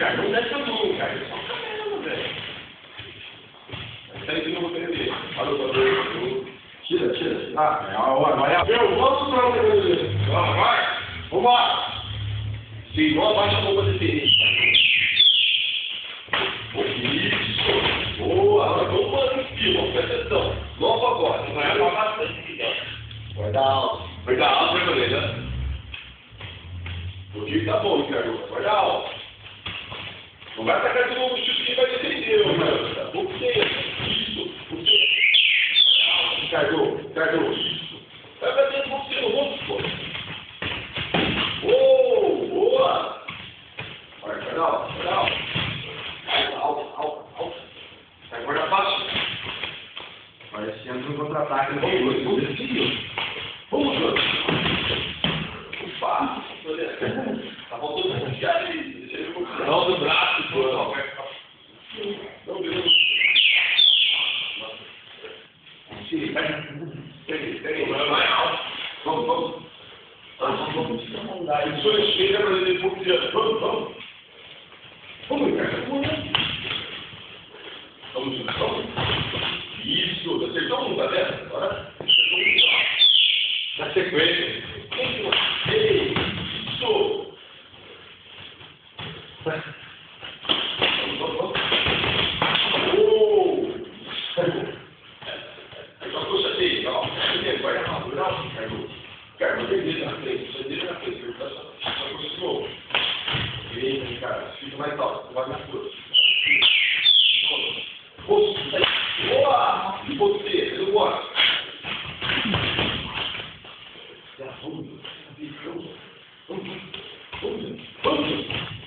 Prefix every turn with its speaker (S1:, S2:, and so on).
S1: cara, não desce a mão, cara. É só canela, velho. Isso aí que eu não vou perder. Parou. Tira. Ah, é a hora, vai. Eu volto pra você. Vai. Vambora. Sim, não abaixa a bomba de tênis. Isso. Boa. Agora vamos fazer um fio, presta atenção. Logo agora. Vai abaixar bastante aqui dentro. Vai dar alto. Vai dar alto, né, beleza? O dia tá bom, garoto. Vai dar alto. Não vai atacar de novo o chute que vai defender, mano. Tá bom que isso. Ricardo, isso. Vai pra dentro do você no rosto, pô. Boa. Vai, Cardal. Alto. Vai, guarda baixo. Parecendo um contra-ataque. Vamos, Júlio. Opa. Tá faltando um dia ali. Não, do braço, pô. Não, beleza. Peguei. Vai alto. Vamos. Vamos. Isso chega pra ele depois de vamos. Vamos, cara. Vamos. Isso, acertou um, tá vendo? Agora, na sequência. Isso. Só puxa assim, ó. Vai rápido, Carlos. Carlos dele na frente, você dele na frente. Só aproximou. Vem, cara, fica mais alto, vai mais força. Boa! E você, eu gosto. Vamos.